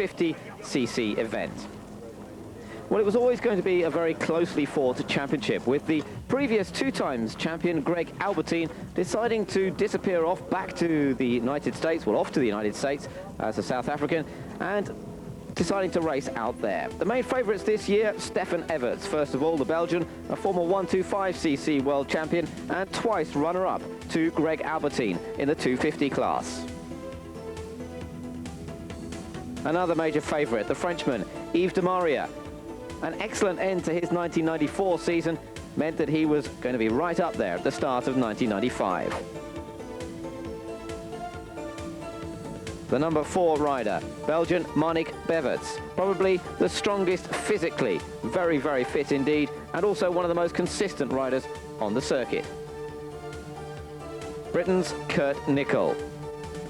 250cc event. Well, it was always going to be a very closely fought championship, with the previous 2 times champion Greg Albertine deciding to disappear off back to the United States, well, off to the United States as a South African, and deciding to race out there. The main favourites this year, Stefan Everts. First of all, the Belgian, a former 125cc world champion and twice runner-up to Greg Albertine in the 250 class. Another major favourite, the Frenchman, Yves de Maria. An excellent end to his 1994 season meant that he was going to be right up there at the start of 1995. The number 4 rider, Belgian Monique Beverts, probably the strongest physically, very, very fit indeed, and also one of the most consistent riders on the circuit. Britain's Kurt Nicol,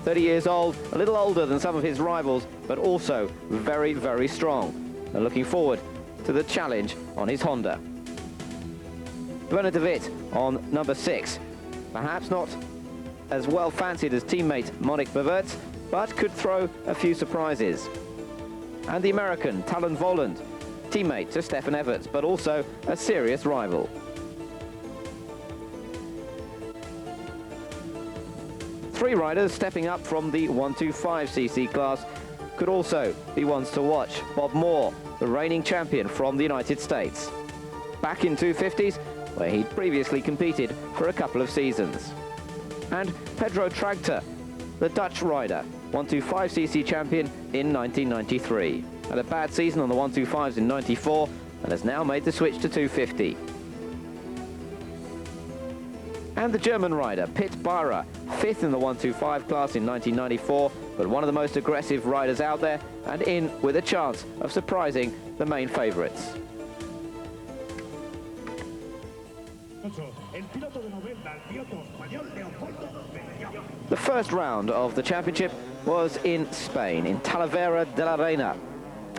30 years old, a little older than some of his rivals, but also very, very strong, and looking forward to the challenge on his Honda. Bernard de Witt on number 6, perhaps not as well fancied as teammate Monique Beverts, but could throw a few surprises. And the American Talon Voland, teammate to Stefan Everts, but also a serious rival. Three riders stepping up from the 125cc class could also be ones to watch. Bob Moore, the reigning champion from the United States, back in 250s, where he'd previously competed for a couple of seasons. And Pedro Tragter, the Dutch rider, 125cc champion in 1993. Had a bad season on the 125s in 94 and has now made the switch to 250. And the German rider, Pitt Byra, 5th in the 125 class in 1994, but one of the most aggressive riders out there and in with a chance of surprising the main favourites. The first round of the championship was in Spain, in Talavera de la Reina.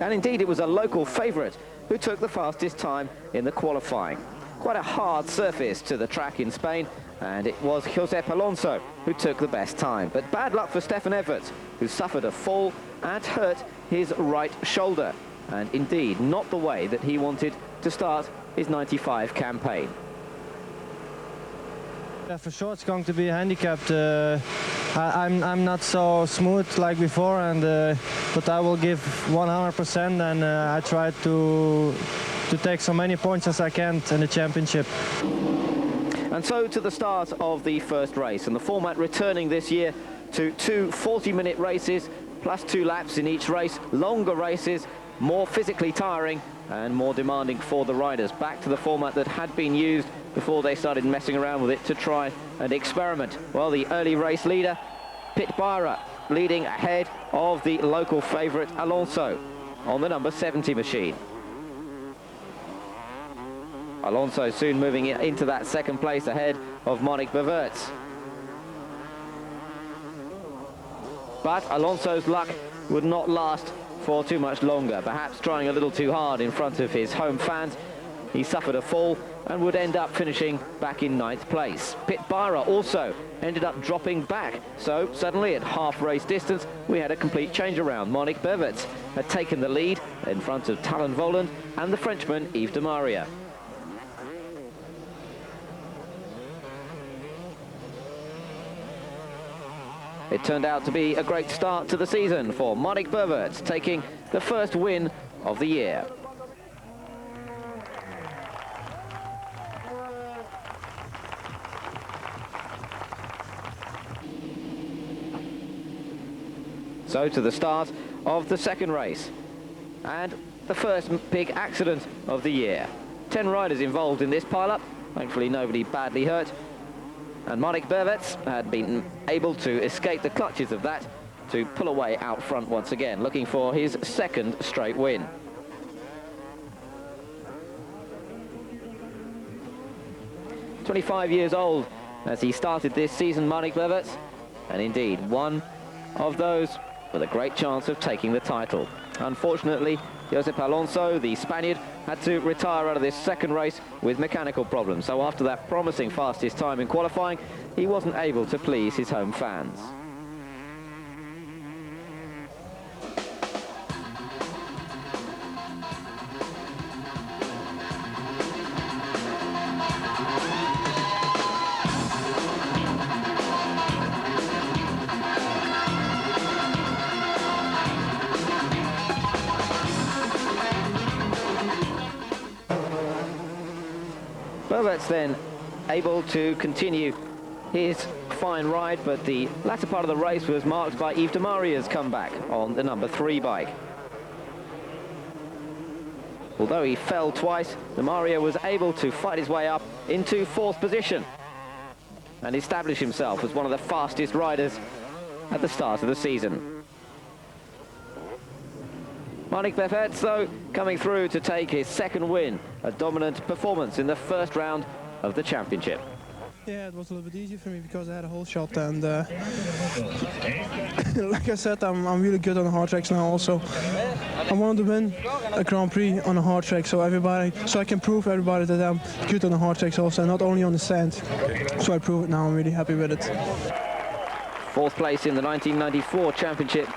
And indeed it was a local favourite who took the fastest time in the qualifying. Quite a hard surface to the track in Spain, and it was Josep Alonso who took the best time. But bad luck for Stefan Everts, who suffered a fall and hurt his right shoulder, and indeed not the way that he wanted to start his 95 campaign. Yeah, for sure it's going to be handicapped. I'm not so smooth like before, and but I will give 100%, and I try to take so many points as I can in the championship. And so to the start of the first race, and the format returning this year to 2 40-minute races plus 2 laps in each race, longer races, more physically tiring and more demanding for the riders. Back to the format that had been used before they started messing around with it to try and experiment. Well, the early race leader, Pitt Byra, leading ahead of the local favourite Alonso on the number 70 machine. Alonso soon moving into that second place ahead of Monique Beverts. But Alonso's luck would not last for too much longer, perhaps trying a little too hard in front of his home fans. He suffered a fall and would end up finishing back in 9th place. Pitt Byra also ended up dropping back, so suddenly at half race distance we had a complete change around. Monique Beverts had taken the lead in front of Talon Voland and the Frenchman Yves de Maria. It turned out to be a great start to the season for Monique Beverts, taking the first win of the year. So to the start of the second race, and the first big accident of the year. 10 riders involved in this pile-up, thankfully nobody badly hurt. And Monique Beverts had been able to escape the clutches of that to pull away out front once again, looking for his second straight win. "25 years old as he started this season, Monique Beverts, and indeed one of those with a great chance of taking the title. Unfortunately, Josep Alonso, the Spaniard, had to retire out of this second race with mechanical problems. So after that promising fastest time in qualifying, he wasn't able to please his home fans. Everts then able to continue his fine ride, but the latter part of the race was marked by Yves de Maria's comeback on the number 3 bike. Although he fell twice, de Maria was able to fight his way up into 4th position and establish himself as one of the fastest riders at the start of the season. Monique Everts, though, coming through to take his 2nd win, a dominant performance in the 1st round of the championship. Yeah, it was a little bit easier for me because I had a whole shot, and like I said, I'm really good on the hard tracks now also. I wanted to win a Grand Prix on a hard track, so I can prove everybody that I'm good on the hard tracks also, not only on the sand. So I prove it now, I'm really happy with it. 4th place in the 1994 championship.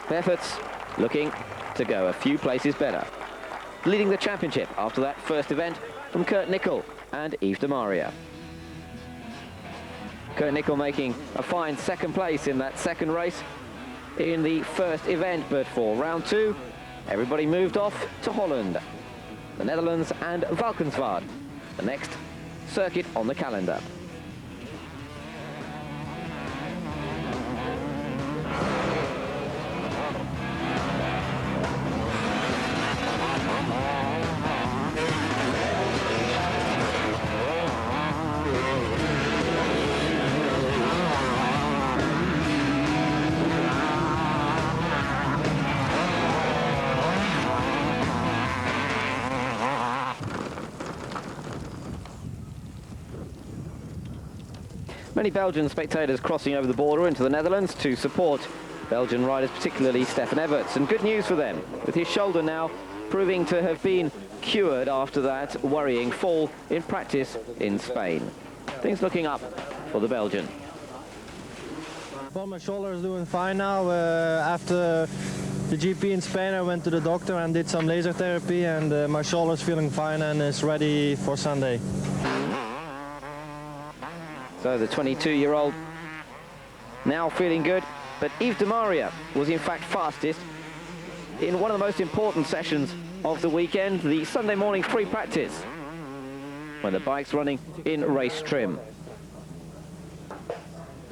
Everts looking to go a few places better. Leading the championship after that 1st event from Kurt Nickel and Yves de Maria. Kurt Nickel making a fine 2nd place in that 2nd race in the 1st event, but for round 2, everybody moved off to Holland, the Netherlands and Valkenswaard, the next circuit on the calendar. Many Belgian spectators crossing over the border into the Netherlands to support Belgian riders, particularly Stefan Everts. And good news for them, with his shoulder now proving to have been cured after that worrying fall in practice in Spain. Things looking up for the Belgian. Well, my shoulder is doing fine now. After the GP in Spain, I went to the doctor and did some laser therapy, and my shoulder is feeling fine and is ready for Sunday. So the 22-year-old now feeling good, but Yves de Maria was in fact fastest in one of the most important sessions of the weekend, the Sunday morning free practice, when the bike's running in race trim.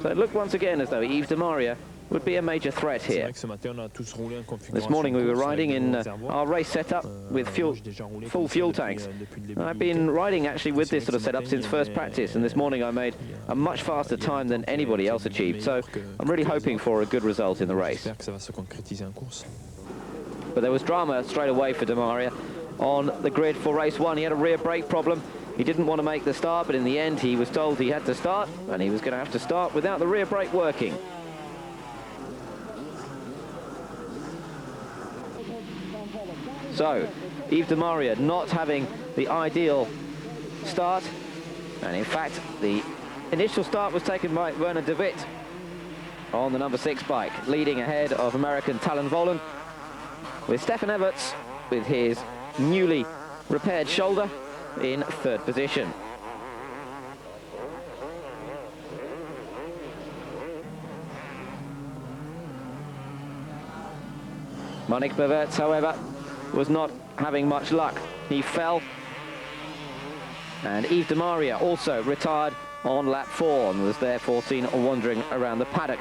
So it looked once again as though Yves de Maria would be a major threat here. This morning we were riding in our race setup with full fuel tanks. I've been riding actually with this sort of setup since first practice, and this morning I made a much faster time than anybody else achieved, so I'm really hoping for a good result in the race. But there was drama straight away for de Maria on the grid for race 1. He had a rear brake problem. He didn't want to make the start, but in the end he was told he had to start, and he was going to have to start without the rear brake working. So, Yves de Maria not having the ideal start, and in fact the initial start was taken by Werner de Witt on the number 6 bike, leading ahead of American Talon Volen, with Stefan Everts with his newly repaired shoulder in 3rd position. Monique Everts, however, was not having much luck. He fell, and Yves de Maria also retired on lap 4 and was therefore seen wandering around the paddock.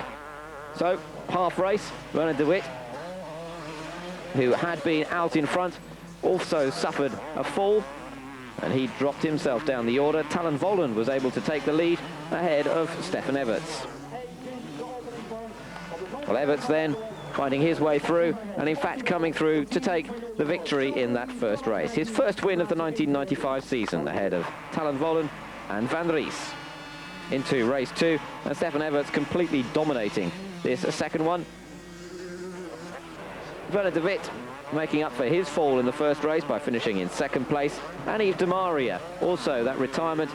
So, half race, Werner de Witt, who had been out in front, also suffered a fall, and he dropped himself down the order. Talon Volen was able to take the lead ahead of Stefan Everts. Well, Everts then finding his way through, and in fact coming through to take the victory in that 1st race. His 1st win of the 1995 season, ahead of Talon Volen and Van Ries. Into race 2, and Stefan Everts completely dominating this 2nd one. Werner de Witt making up for his fall in the 1st race by finishing in 2nd place, and Yves de Maria, also that retirement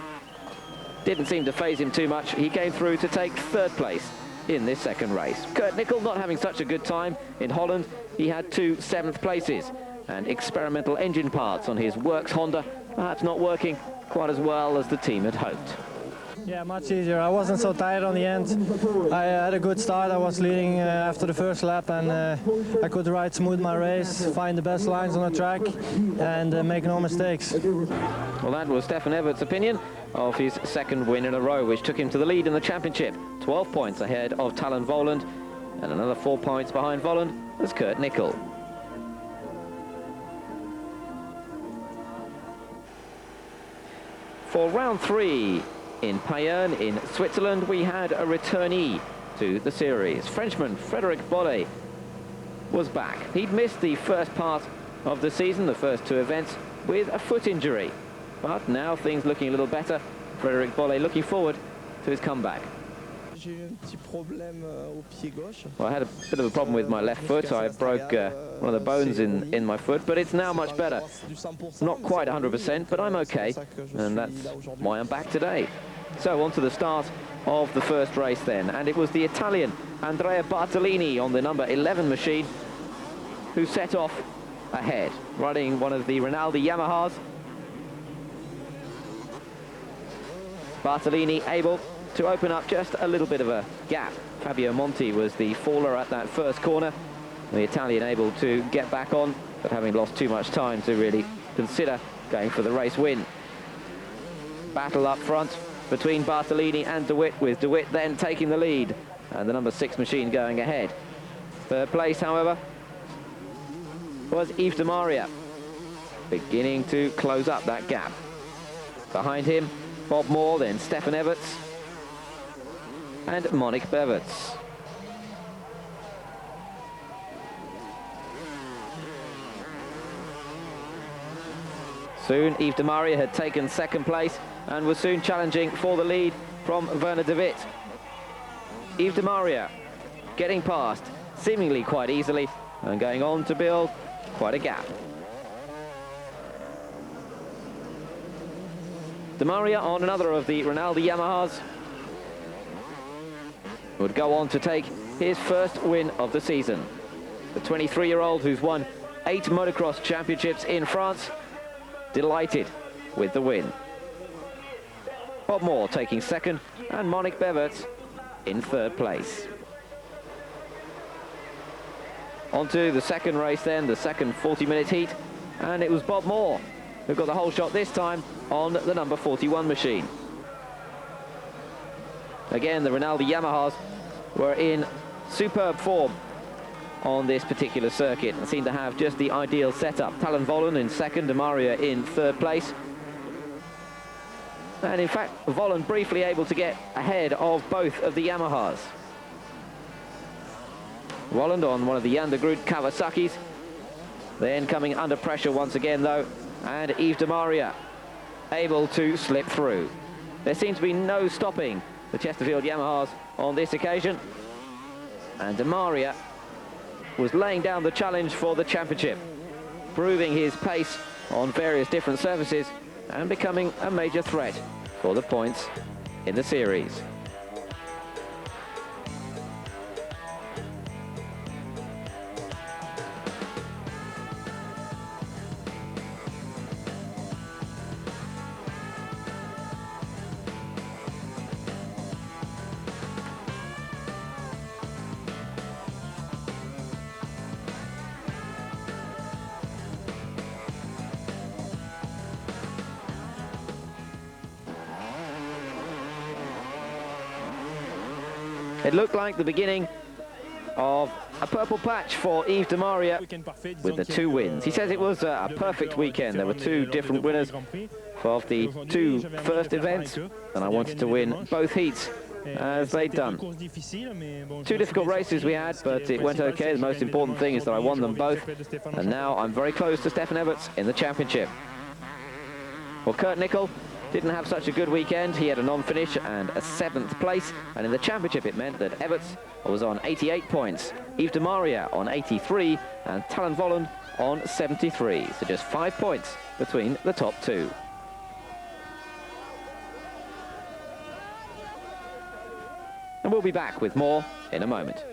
didn't seem to faze him too much. He came through to take 3rd place in this 2nd race. Kurt Nickel not having such a good time in Holland. He had 2 7th places, and experimental engine parts on his Works Honda perhaps not working quite as well as the team had hoped. Yeah, much easier. I wasn't so tired on the end. I had a good start. I was leading after the first lap, and I could ride smooth my race, find the best lines on the track, and make no mistakes. Well, that was Stefan Everts' opinion of his second win in a row, which took him to the lead in the championship. 12 points ahead of Talon Voland, and another 4 points behind Voland was Kurt Nickel. For round 3 in Payerne in Switzerland, we had a returnee to the series. Frenchman Frédéric Bollet was back. He'd missed the first part of the season, the first 2 events, with a foot injury. But now things looking a little better. Frédéric Bollet looking forward to his comeback. Well, I had a bit of a problem with my left foot. I broke one of the bones in my foot, but it's now much better. Not quite 100%, but I'm okay, and that's why I'm back today. So on to the start of the first race then, and it was the Italian Andrea Bartolini on the number 11 machine who set off ahead, riding one of the Rinaldi Yamahas. Bartolini able to open up just a little bit of a gap. Fabio Monti was the faller at that first corner. The Italian able to get back on, but having lost too much time to really consider going for the race win. Battle up front between Bartolini and De Wit, with De Wit then taking the lead, and the number 6 machine going ahead. Third place, however, was Yves de Maria, beginning to close up that gap. Behind him, Bob Moore, then Stefan Everts, and Monique Beverts. Soon, Yves de Maria had taken second place and was soon challenging for the lead from Werner de Wit. Yves de Maria getting past seemingly quite easily and going on to build quite a gap. De Maria on another of the Rinaldi Yamahas would go on to take his first win of the season. The 23-year-old who's won 8 motocross championships in France, delighted with the win. Bob Moore taking second, and Monique Beverts in third place. On to the second race then, the second 40-minute heat, and it was Bob Moore who got the whole shot this time on the number 41 machine. Again, the Rinaldi Yamahas were in superb form on this particular circuit and seemed to have just the ideal setup. Talon Voland in second, De Maria in third place. And in fact, Voland briefly able to get ahead of both of the Yamahas. Voland on one of the Jan de Groot Kawasaki's. Then coming under pressure once again though, and Yves de Maria able to slip through. There seems to be no stopping the Chesterfield Yamahas on this occasion, and De Maria was laying down the challenge for the championship, proving his pace on various different surfaces and becoming a major threat for the points in the series. It looked like the beginning of a purple patch for Yves de Maria with the 2 wins. He says it was a perfect weekend. There were 2 different winners of the 2 first events, and I wanted to win both heats as they'd done. 2 difficult races we had, but it went okay. The most important thing is that I won them both, and now I'm very close to Stefan Everts in the championship. Well, Kurt Nickel didn't have such a good weekend. He had a non-finish and a 7th place, and in the championship it meant that Everts was on 88 points, Yves de Maria on 83, and Talon Voland on 73. So just 5 points between the top 2. And we'll be back with more in a moment.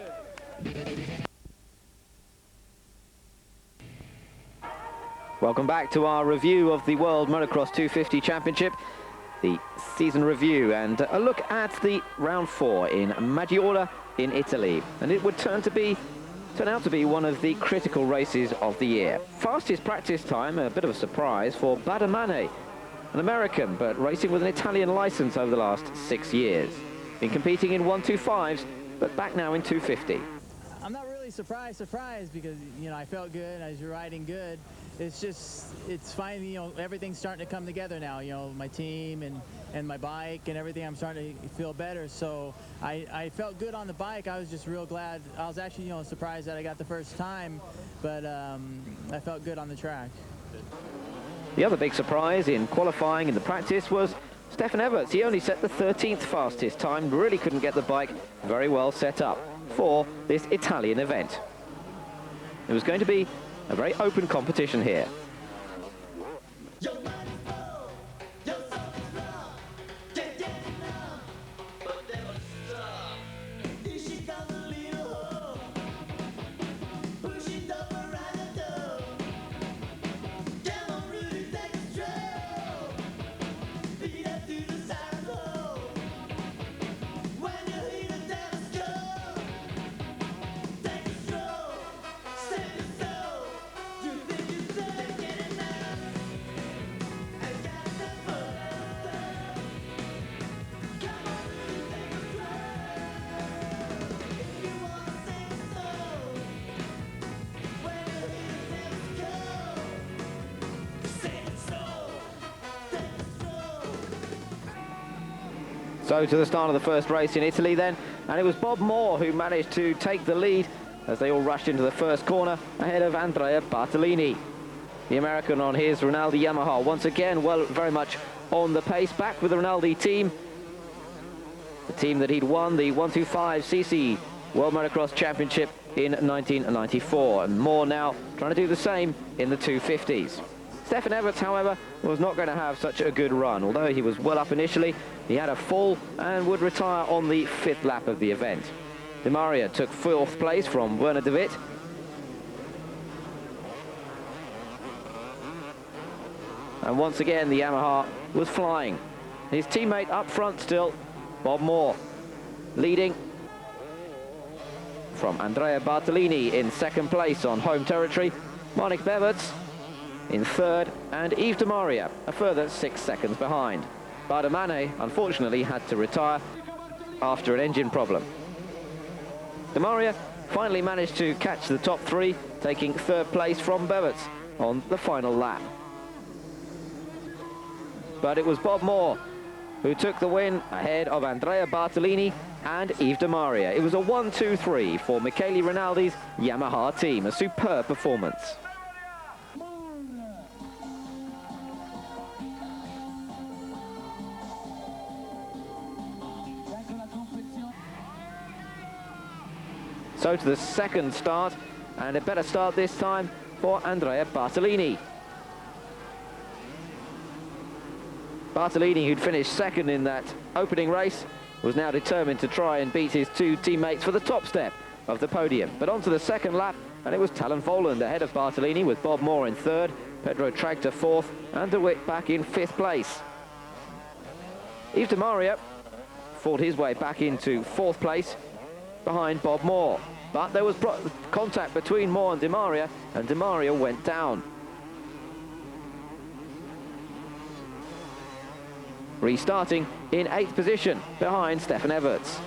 Welcome back to our review of the World Motocross 250 Championship. The season review and a look at the round 4 in Maggiore in Italy. And it would turn out to be one of the critical races of the year. Fastest practice time, a bit of a surprise for Badamane, an American, but racing with an Italian license over the last 6 years. Been competing in 125s, but back now in 250. I'm not really surprised because, you know, I felt good, I was riding good. It's just, it's finally, you know, everything's starting to come together now, you know, my team and my bike and everything. I'm starting to feel better. So I felt good on the bike. I was just real glad. I was actually, you know, surprised that I got the first time, but I felt good on the track. The other big surprise in qualifying in the practice was Stefan Everts. He only set the 13th fastest time, really couldn't get the bike very well set up for this Italian event. It was going to be a very open competition here. So to the start of the first race in Italy then, and it was Bob Moore who managed to take the lead as they all rushed into the first corner ahead of Andrea Bartolini. The American on his Rinaldi Yamaha once again, well, very much on the pace, back with the Rinaldi team. The team that he'd won the 125cc World Motocross Championship in 1994, and Moore now trying to do the same in the 250s. Stefan Everts, however, was not going to have such a good run. Although he was well up initially, he had a fall and would retire on the 5th lap of the event. Di Maria took 4th place from Werner de Witt. And once again, the Yamaha was flying. His teammate up front still, Bob Moore, leading from Andrea Bartolini in 2nd place on home territory, Marnik Beverts in 3rd, and Yves Di Maria a further 6 seconds behind. Badamane unfortunately had to retire after an engine problem. Di Maria finally managed to catch the top 3, taking 3rd place from Beverts on the final lap. But it was Bob Moore who took the win ahead of Andrea Bartolini and Yves Di Maria. It was a 1-2-3 for Michele Rinaldi's Yamaha team, a superb performance. So to the second start, and a better start this time for Andrea Bartolini. Bartolini, who'd finished 2nd in that opening race, was now determined to try and beat his 2 teammates for the top step of the podium. But onto the 2nd lap, and it was Talon Voland ahead of Bartolini with Bob Moore in 3rd, Pedro Tragta 4th, and De Witt back in 5th place. Yves Di Maria fought his way back into 4th place behind Bob Moore. But there was contact between Moore and Di Maria went down. Restarting in 8th position behind Stefan Everts.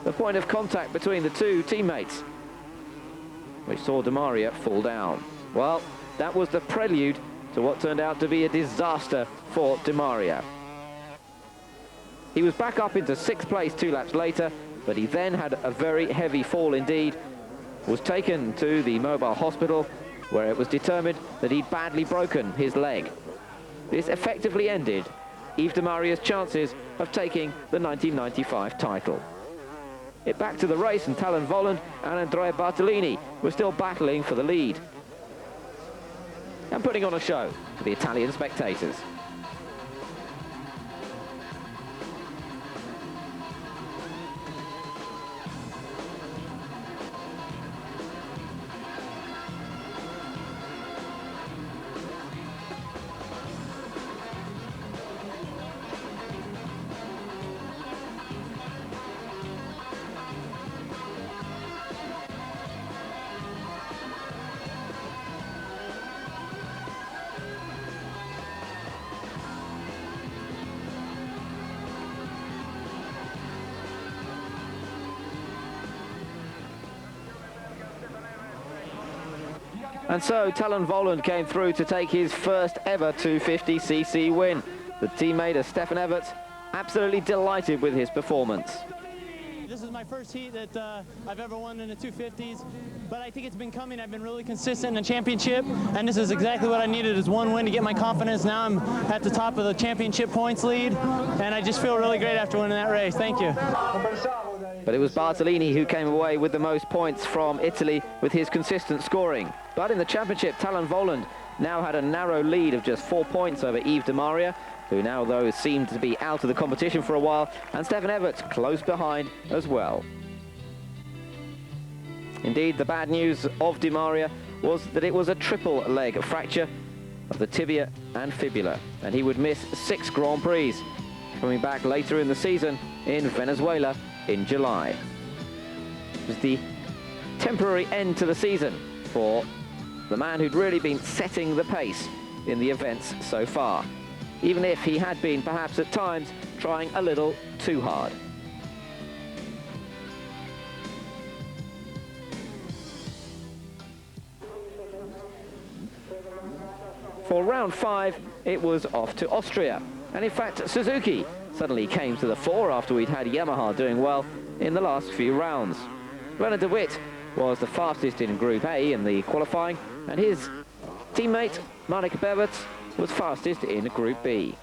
The point of contact between the 2 teammates, which saw Di Maria fall down. Well, that was the prelude to what turned out to be a disaster for Di Maria. He was back up into 6th place 2 laps later, but he then had a very heavy fall indeed, was taken to the mobile hospital where it was determined that he'd badly broken his leg. This effectively ended Yves Di Maria's chances of taking the 1995 title. It back to the race, and Talon Voland and Andrea Bartolini were still battling for the lead and putting on a show for the Italian spectators. And so Talon Voland came through to take his first ever 250cc win. The teammate of Stefan Everts absolutely delighted with his performance. This is my first heat that I've ever won in the 250s, but I think it's been coming. I've been really consistent in the championship, and this is exactly what I needed, is one win to get my confidence. Now I'm at the top of the championship points lead, and I just feel really great after winning that race. Thank you. But it was Bartolini who came away with the most points from Italy with his consistent scoring. But in the championship, Talon Voland now had a narrow lead of just 4 points over Yves de Maria, who now, though, seemed to be out of the competition for a while, and Stefan Everts close behind as well. Indeed, the bad news of Di Maria was that it was a triple leg fracture of the tibia and fibula, and he would miss 6 Grand Prix, coming back later in the season in Venezuela in July. It was the temporary end to the season for the man who'd really been setting the pace in the events so far, even if he had been perhaps at times trying a little too hard. For round 5, it was off to Austria, and in fact Suzuki suddenly came to the fore after we'd had Yamaha doing well in the last few rounds. Werner de Witt was the fastest in Group A in the qualifying, and his teammate Marnik Beverts was fastest in Group B.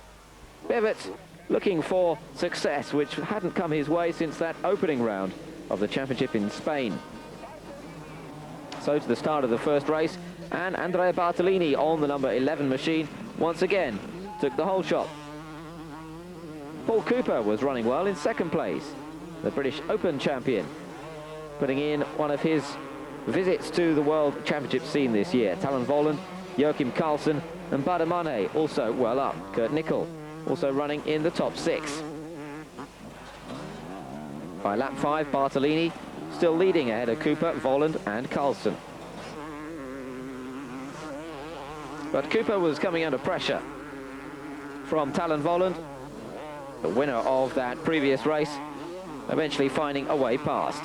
Beverts looking for success, which hadn't come his way since that opening round of the championship in Spain. So to the start of the first race, and Andrea Bartolini on the number 11 machine once again took the whole shot. Paul Cooper was running well in second place, the British Open champion, putting in one of his visits to the World Championship scene this year. Talon Voland, Joachim Carlsen and Badamane also well up. Kurt Nickel also running in the top 6. By lap 5, Bartolini still leading ahead of Cooper, Voland and Carlsen. But Cooper was coming under pressure from Talon Voland, the winner of that previous race, eventually finding a way past.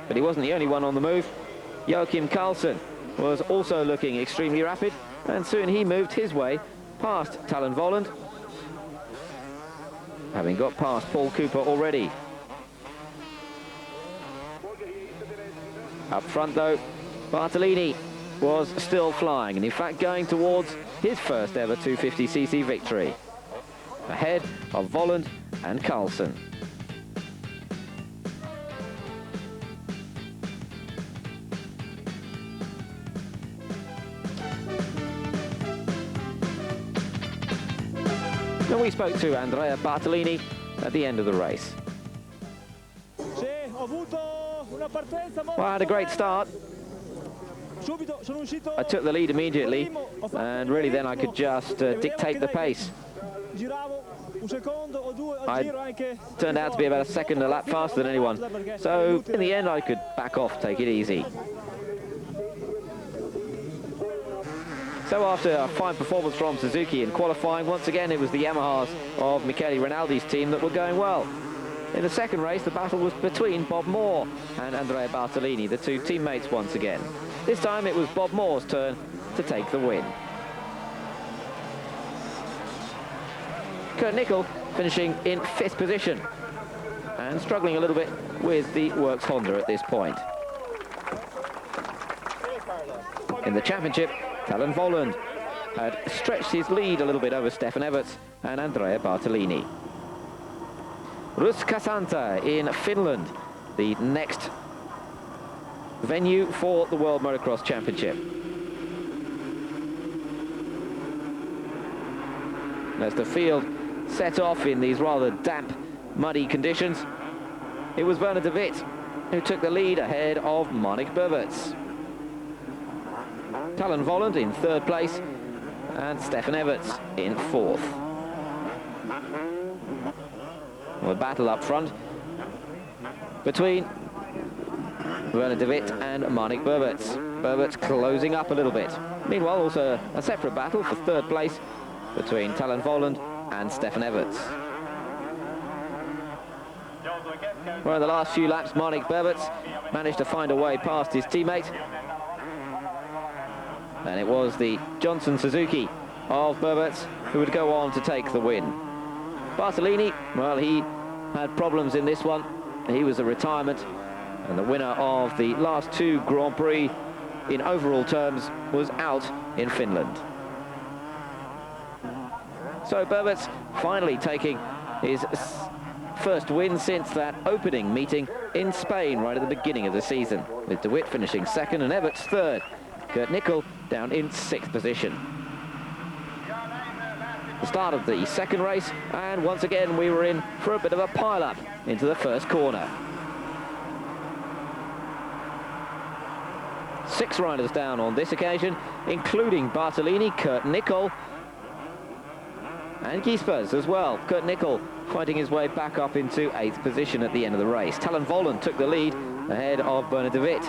But he wasn't the only one on the move. Joachim Carlsen was also looking extremely rapid, and soon he moved his way past Talon Voland, having got past Paul Cooper already. Up front though, Bartolini was still flying, and in fact going towards his first ever 250cc victory, ahead of Voland and Carlsen. Then we spoke to Andrea Bartolini at the end of the race. Well, I had a great start. I took the lead immediately, and really then I could just dictate the pace. I turned out to be about a second a lap faster than anyone, so in the end I could back off, take it easy. So after a fine performance from Suzuki in qualifying, once again it was the Yamahas of Michele Rinaldi's team that were going well. In the second race, the battle was between Bob Moore and Andrea Bartolini, the two teammates once again. This time it was Bob Moore's turn to take the win. Kurt Nickel finishing in 5th position and struggling a little bit with the Works Honda at this point. In the championship, Talon Voland had stretched his lead a little bit over Stefan Everts and Andrea Bartolini. Ruskasanta in Finland, the next venue for the World Motocross Championship. As the field set off in these rather damp, muddy conditions, it was Werner de Witt who took the lead ahead of Marnik Beverts. Talon Voland in 3rd place and Stefan Everts in 4th. Well, a battle up front between Werner de Witt and Marnik Beverts. Beverts closing up a little bit. Meanwhile, also a separate battle for 3rd place between Talon Voland and Stefan Everts. where in the last few laps, Marnik Berberts managed to find a way past his teammate. And it was the Johnson Suzuki of Berberts who would go on to take the win. Bartolini, well, he had problems in this one. He was a retirement, and the winner of the last 2 Grand Prix in overall terms was out in Finland. So Berberts finally taking his first win since that opening meeting in Spain right at the beginning of the season, with De Wit finishing second and Everts third. Kurt Nickel down in 6th position. The start of the second race, and once again we were in for a bit of a pile-up into the first corner. 6 riders down on this occasion, including Bartolini, Kurt Nickel, and Giespers as well. Kurt Nickel fighting his way back up into 8th position at the end of the race. Talon Voland took the lead ahead of Bernard de Wit.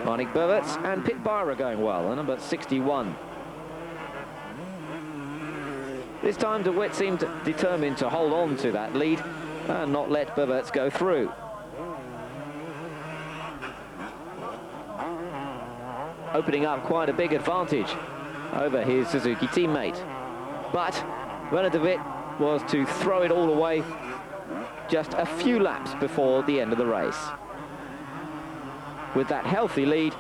Marnik Berberts and Pit Byra going well, the number 61. This time de Wit seemed determined to hold on to that lead and not let Berberts go through. Opening up quite a big advantage over his Suzuki teammate. But Bernard de Wit was to throw it all away just a few laps before the end of the race. With that healthy lead,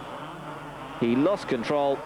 he lost control